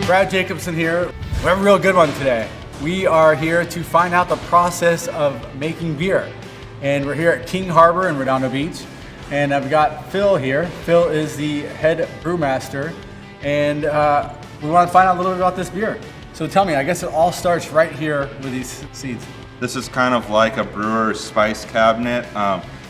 Brad Jacobson here. We have a real good one today. We are here to find out the process of making beer. And we're here at King Harbor in Redondo Beach. And I've got Phil here. Phil is the head brewmaster. And we want to find out a little bit about this beer. So tell me, I guess it all starts right here with these seeds. This is kind of like a brewer's spice cabinet.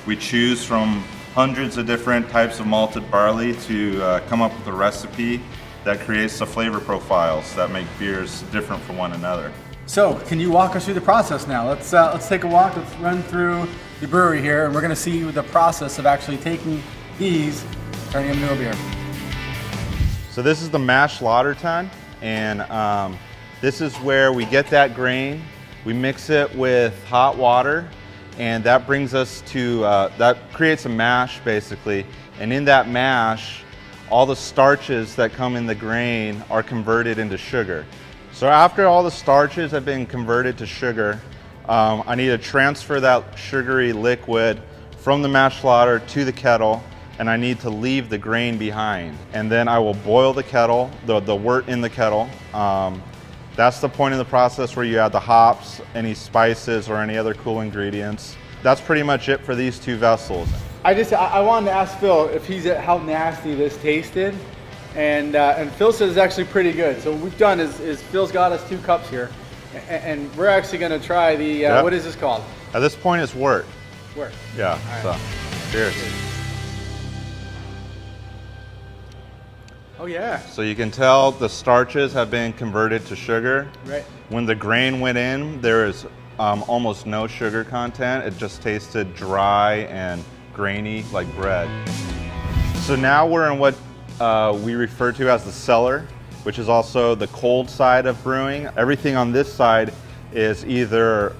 We choose from hundreds of different types of malted barley to come up with a recipe that creates the flavor profiles that make beers different from one another. So, can you walk us through the process now? Let's take a walk. Let's run through the brewery here, and we're going to see the process of actually taking these, turning them into a beer. So this is the mash lauter tun, and this is where we get that grain. We mix it with hot water, and that brings us to that creates a mash basically. And in that mash, all the starches that come in the grain are converted into sugar. So after all the starches have been converted to sugar, I need to transfer that sugary liquid from the mash lauter to the kettle, and I need to leave the grain behind. And then I will boil the kettle, the wort in the kettle. That's the point in the process where you add the hops, any spices, or any other cool ingredients. That's pretty much it for these two vessels. I wanted to ask Phil if how nasty this tasted, and Phil says it's actually pretty good. So what we've done is Phil's got us 2 cups here, and we're actually going to try the what is this called? At this point, it's wort. Wort. Yeah. Right. So, cheers. Oh yeah. So you can tell the starches have been converted to sugar. Right. When the grain went in, there is almost no sugar content. It just tasted dry and grainy like bread. So now we're in what we refer to as the cellar, which is also the cold side of brewing. Everything on this side is either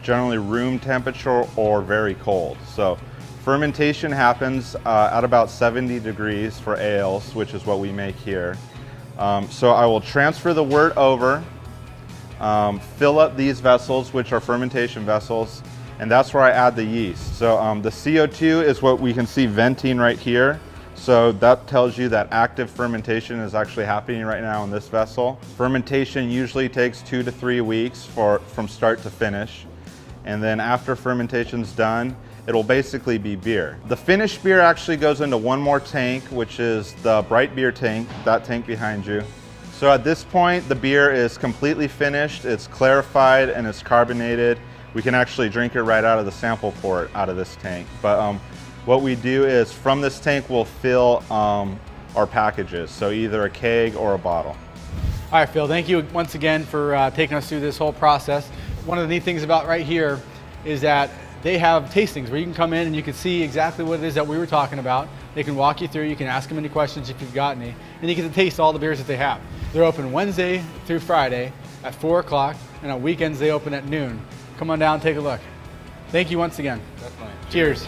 generally room temperature or very cold. So fermentation happens at about 70 degrees for ales, which is what we make here. So I will transfer the wort over, fill up these vessels, which are fermentation vessels, and that's where I add the yeast. So the CO2 is what we can see venting right here. So that tells you that active fermentation is actually happening right now in this vessel. Fermentation usually takes 2 to 3 weeks from start to finish. And then after fermentation's done, it'll basically be beer. The finished beer actually goes into one more tank, which is the bright beer tank, that tank behind you. So at this point, the beer is completely finished, it's clarified, and it's carbonated. We can actually drink it right out of the sample port out of this tank. But what we do is from this tank, we'll fill our packages, so either a keg or a bottle. All right, Phil, thank you once again for taking us through this whole process. One of the neat things about right here is that they have tastings where you can come in and you can see exactly what it is that we were talking about. They can walk you through, you can ask them any questions if you've got any, and you get to taste all the beers that they have. They're open Wednesday through Friday at 4 o'clock, and on weekends they open at noon. Come on down and take a look. Thank you once again. Definitely. Cheers.